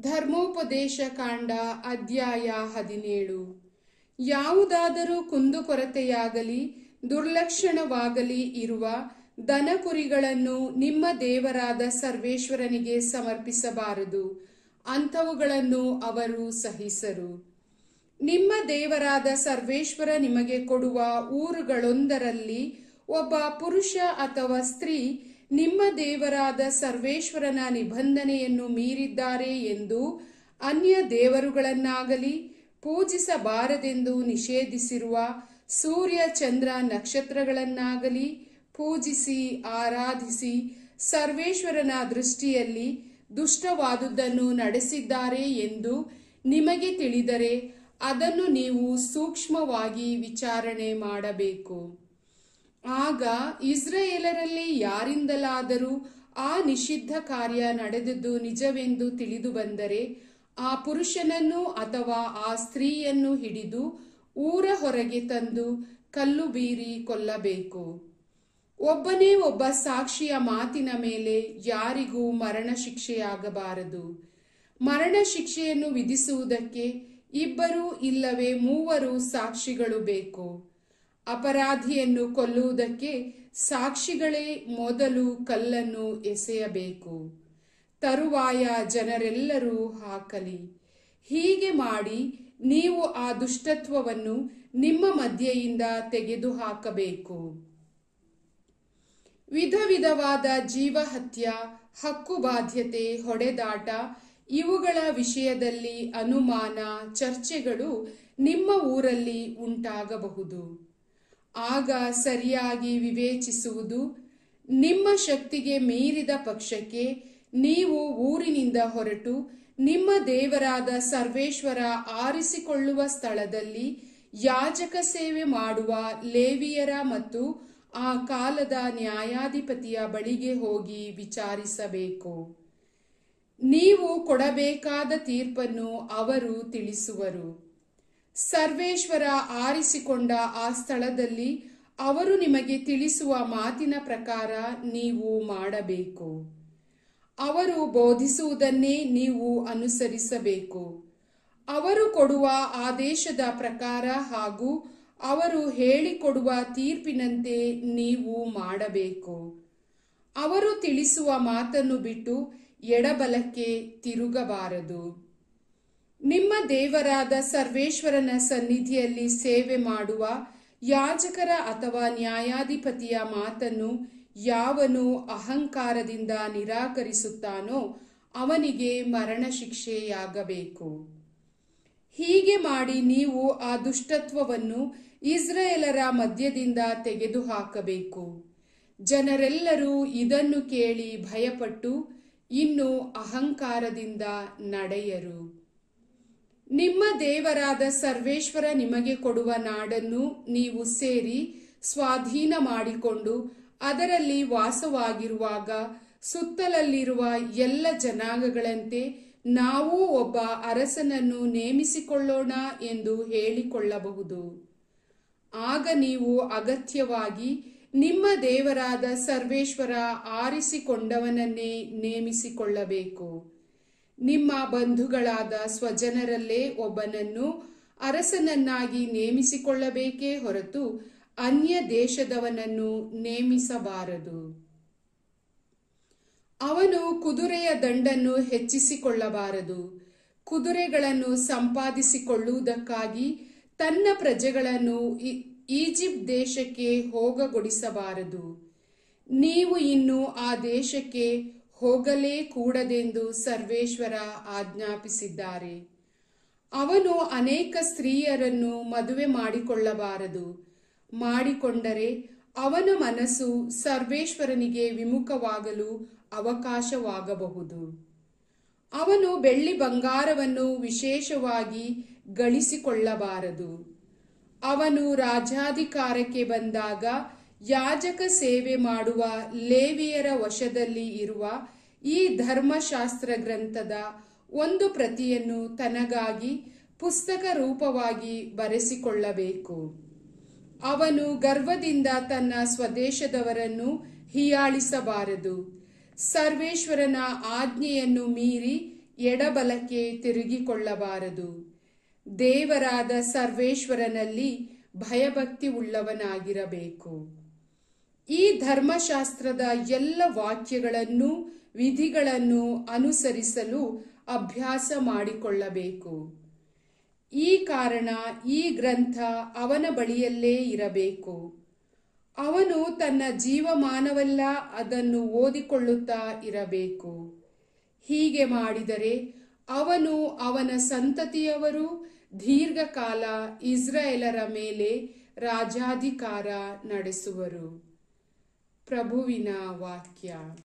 ಧರ್ಮೋಪದೇಶ ಕಾಂಡ ಅಧ್ಯಾಯ 17. ಯಾವುದಾದರೂ ಕುಂದುಕೊರತೆಯಾಗಲಿ ದುರ್ಲಕ್ಷಣವಾಗಲಿ ಇರುವ ದನಕುರಿಗಳನ್ನು ನಿಮ್ಮ ದೇವರಾದ ಸರ್ವೇಶ್ವರನಿಗೆ ಸಮರ್ಪಿಸಬಾರದು. ಅಂಥವುಗಳನ್ನು ಅವರು ಸಹಿಸರು. ನಿಮ್ಮ ದೇವರಾದ ಸರ್ವೇಶ್ವರ ನಿಮಗೆ ಕೊಡುವ ಊರುಗಳೊಂದರಲ್ಲಿ ಒಬ್ಬ ಪುರುಷ ಅಥವಾ ಸ್ತ್ರೀ ನಿಮ್ಮ ದೇವರಾದ ಸರ್ವೇಶ್ವರನ ನಿಬಂಧನೆಯನ್ನು ಮೀರಿದ್ದಾರೆ ಎಂದು ಅನ್ಯ ದೇವರುಗಳನ್ನಾಗಲಿ ಪೂಜಿಸಬಾರದೆಂದು ನಿಷೇಧಿಸಿರುವ ಸೂರ್ಯ ಚಂದ್ರ ನಕ್ಷತ್ರಗಳನ್ನಾಗಲಿ ಪೂಜಿಸಿ ಆರಾಧಿಸಿ ಸರ್ವೇಶ್ವರನ ದೃಷ್ಟಿಯಲ್ಲಿ ದುಷ್ಟವಾದುದನ್ನು ನಡೆಸಿದ್ದಾರೆ ಎಂದು ನಿಮಗೆ ತಿಳಿದರೆ ಅದನ್ನು ನೀವು ಸೂಕ್ಷ್ಮವಾಗಿ ವಿಚಾರಣೆ ಮಾಡಬೇಕು. ಆಗ ಇಸ್ರಾಯೇಲರಲ್ಲಿ ಯಾರಿಂದಲಾದರೂ ಆ ನಿಷಿದ್ಧ ಕಾರ್ಯ ನಡೆದದ್ದು ನಿಜವೆಂದು ತಿಳಿದು ಬಂದರೆ ಆ ಪುರುಷನನ್ನು ಅಥವಾ ಆ ಸ್ತ್ರೀಯನ್ನು ಹಿಡಿದು ಊರ ಹೊರಗೆ ತಂದು ಕಲ್ಲು ಬೀರಿ ಕೊಲ್ಲಬೇಕು. ಒಬ್ಬನೇ ಒಬ್ಬ ಸಾಕ್ಷಿಯ ಮಾತಿನ ಮೇಲೆ ಯಾರಿಗೂ ಮರಣ ಶಿಕ್ಷೆಯಾಗಬಾರದು. ಮರಣ ಶಿಕ್ಷೆಯನ್ನು ವಿಧಿಸುವುದಕ್ಕೆ 2 ಇಲ್ಲವೇ 3 ಸಾಕ್ಷಿಗಳು ಬೇಕು. ಅಪರಾಧಿಯನ್ನು ಕೊಲ್ಲುವುದಕ್ಕೆ ಸಾಕ್ಷಿಗಳೇ ಮೊದಲು ಕಲ್ಲನ್ನು ಎಸೆಯಬೇಕು, ತರುವಾಯ ಜನರೆಲ್ಲರೂ ಹಾಕಲಿ. ಹೀಗೆ ಮಾಡಿ ನೀವು ಆ ದುಷ್ಟತ್ವವನ್ನು ನಿಮ್ಮ ಮಧ್ಯೆಯಿಂದ ತೆಗೆದುಹಾಕಬೇಕು. ವಿಧ ವಿಧವಾದ ಜೀವಹತ್ಯ, ಹಕ್ಕುಬಾಧ್ಯತೆ, ಹೊಡೆದಾಟ ಇವುಗಳ ವಿಷಯದಲ್ಲಿ ಅನುಮಾನ, ಚರ್ಚೆಗಳು ನಿಮ್ಮ ಊರಲ್ಲಿ ಉಂಟಾಗಬಹುದು. ಆಗ ಸರಿಯಾಗಿ ವಿವೇಚಿಸುವುದು. ನಿಮ್ಮ ಶಕ್ತಿಗೆ ಮೀರಿದ ಪಕ್ಷಕ್ಕೆ ನೀವು ಊರಿನಿಂದ ಹೊರಟು ನಿಮ್ಮ ದೇವರಾದ ಸರ್ವೇಶ್ವರ ಆರಿಸಿಕೊಳ್ಳುವ ಸ್ಥಳದಲ್ಲಿ ಯಾಜಕ ಸೇವೆ ಮಾಡುವ ಲೇವಿಯರ ಮತ್ತು ಆ ಕಾಲದ ನ್ಯಾಯಾಧಿಪತಿಯ ಬಳಿಗೆ ಹೋಗಿ ವಿಚಾರಿಸಬೇಕು. ನೀವು ಕೊಡಬೇಕಾದ ತೀರ್ಪನ್ನು ಅವರು ತಿಳಿಸುವರು. ಸರ್ವೇಶ್ವರ ಆರಿಸಿಕೊಂಡ ಆ ಸ್ಥಳದಲ್ಲಿ ಅವರು ನಿಮಗೆ ತಿಳಿಸುವ ಮಾತಿನ ಪ್ರಕಾರ ನೀವು ಮಾಡಬೇಕು. ಅವರು ಬೋಧಿಸುವುದನ್ನೇ ನೀವು ಅನುಸರಿಸಬೇಕು. ಅವರು ಕೊಡುವ ಆದೇಶದ ಪ್ರಕಾರ ಹಾಗೂ ಅವರು ಹೇಳಿಕೊಡುವ ತೀರ್ಪಿನಂತೆ ನೀವು ಮಾಡಬೇಕು. ಅವರು ತಿಳಿಸುವ ಮಾತನ್ನು ಬಿಟ್ಟು ಎಡಬಲಕ್ಕೆ ತಿರುಗಬಾರದು. ನಿಮ್ಮ ದೇವರಾದ ಸರ್ವೇಶ್ವರನ ಸನ್ನಿಧಿಯಲ್ಲಿ ಸೇವೆ ಮಾಡುವ ಯಾಜಕರ ಅಥವಾ ನ್ಯಾಯಾಧಿಪತಿಯ ಮಾತನ್ನು ಯಾವನು ಅಹಂಕಾರದಿಂದ ನಿರಾಕರಿಸುತ್ತಾನೋ ಅವನಿಗೆ ಮರಣ ಶಿಕ್ಷೆಯಾಗಬೇಕು. ಹೀಗೆ ಮಾಡಿ ನೀವು ಆ ದುಷ್ಟತ್ವವನ್ನು ಇಸ್ರಾಯೇಲರ ಮಧ್ಯದಿಂದ ತೆಗೆದುಹಾಕಬೇಕು. ಜನರೆಲ್ಲರೂ ಇದನ್ನು ಕೇಳಿ ಭಯಪಟ್ಟು ಇನ್ನು ಅಹಂಕಾರದಿಂದ ನಡೆಯರು. ನಿಮ್ಮ ದೇವರಾದ ಸರ್ವೇಶ್ವರ ನಿಮಗೆ ಕೊಡುವ ನಾಡನ್ನು ನೀವು ಸೇರಿ ಸ್ವಾಧೀನ ಮಾಡಿಕೊಂಡು ಅದರಲ್ಲಿ ವಾಸವಾಗಿರುವಾಗ ಸುತ್ತಲಲ್ಲಿರುವ ಎಲ್ಲ ಜನಾಂಗಗಳಂತೆ ನಾವೂ ಒಬ್ಬ ಅರಸನನ್ನು ನೇಮಿಸಿಕೊಳ್ಳೋಣ ಎಂದು ಹೇಳಿಕೊಳ್ಳಬಹುದು. ಆಗ ನೀವು ಅಗತ್ಯವಾಗಿ ನಿಮ್ಮ ದೇವರಾದ ಸರ್ವೇಶ್ವರ ಆರಿಸಿಕೊಂಡವನನ್ನೇ ನೇಮಿಸಿಕೊಳ್ಳಬೇಕು. ನಿಮ್ಮ ಬಂಧುಗಳಾದ ಸ್ವಜನರಲ್ಲೇ ಒಬ್ಬನನ್ನು ಅರಸನನ್ನಾಗಿ ನೇಮಿಸಿಕೊಳ್ಳಬೇಕೇ ಹೊರತು ಅನ್ಯ ದೇಶದವನನ್ನು ನೇಮಿಸಬಾರದು. ಅವನು ಕುದುರೆಯ ದಂಡನ್ನು ಹೆಚ್ಚಿಸಿಕೊಳ್ಳಬಾರದು. ಕುದುರೆಗಳನ್ನು ಸಂಪಾದಿಸಿಕೊಳ್ಳುವುದಕ್ಕಾಗಿ ತನ್ನ ಪ್ರಜೆಗಳನ್ನು ಈಜಿಪ್ಟ್ ದೇಶಕ್ಕೆ ಹೋಗಗೊಡಿಸಬಾರದು. ನೀವು ಇನ್ನು ಆ ದೇಶಕ್ಕೆ ಹೋಗಲೇ ಕೂಡದೆಂದು ಸರ್ವೇಶ್ವರ ಆಜ್ಞಾಪಿಸಿದ್ದಾರೆ. ಅವನು ಅನೇಕ ಸ್ತ್ರೀಯರನ್ನು ಮದುವೆ ಮಾಡಿಕೊಳ್ಳಬಾರದು. ಮಾಡಿಕೊಂಡರೆ ಅವನ ಮನಸ್ಸು ಸರ್ವೇಶ್ವರನಿಗೆ ವಿಮುಖವಾಗಲು ಅವಕಾಶವಾಗಬಹುದು. ಅವನು ಬೆಳ್ಳಿ ಬಂಗಾರವನ್ನು ವಿಶೇಷವಾಗಿ ಗಳಿಸಿಕೊಳ್ಳಬಾರದು. ಅವನು ರಾಜ್ಯಾಧಿಕಾರಕ್ಕೆ ಬಂದಾಗ ಯಾಜಕ ಸೇವೆ ಮಾಡುವ ಲೇವಿಯರ ವಶದಲ್ಲಿ ಇರುವ ಈ ಧರ್ಮಶಾಸ್ತ್ರ ಗ್ರಂಥದ ಒಂದು ಪ್ರತಿಯನ್ನು ತನಗಾಗಿ ಪುಸ್ತಕ ರೂಪವಾಗಿ ಬರೆಸಿಕೊಳ್ಳಬೇಕು. ಅವನು ಗರ್ವದಿಂದ ತನ್ನ ಸ್ವದೇಶದವರನ್ನು ಹೀಯಾಳಿಸಬಾರದು. ಸರ್ವೇಶ್ವರನ ಆಜ್ಞೆಯನ್ನು ಮೀರಿ ಎಡಬಲಕ್ಕೆ ತಿರುಗಿಕೊಳ್ಳಬಾರದು. ದೇವರಾದ ಸರ್ವೇಶ್ವರನಲ್ಲಿ ಭಯಭಕ್ತಿ ಉಳ್ಳವನಾಗಿರಬೇಕು. ಈ ಧರ್ಮಶಾಸ್ತ್ರದ ಎಲ್ಲ ವಾಕ್ಯಗಳನ್ನು ವಿಧಿಗಳನ್ನು ಅನುಸರಿಸಲು ಅಭ್ಯಾಸ ಮಾಡಿಕೊಳ್ಳಬೇಕು. ಈ ಕಾರಣ ಈ ಗ್ರಂಥ ಅವನ ಬಳಿಯಲ್ಲೇ ಇರಬೇಕು. ಅವನು ತನ್ನ ಜೀವಮಾನವೆಲ್ಲ ಅದನ್ನು ಓದಿಕೊಳ್ಳುತ್ತಾ ಇರಬೇಕು. ಹೀಗೆ ಮಾಡಿದರೆ ಅವನು ಅವನ ಸಂತತಿಯವರು ದೀರ್ಘಕಾಲ ಇಸ್ರಾಯೇಲರ ಮೇಲೆ ರಾಜಾಧಿಕಾರ ನಡೆಸುವರು. ಪ್ರಭುವಿನ ವಾಕ್ಯ.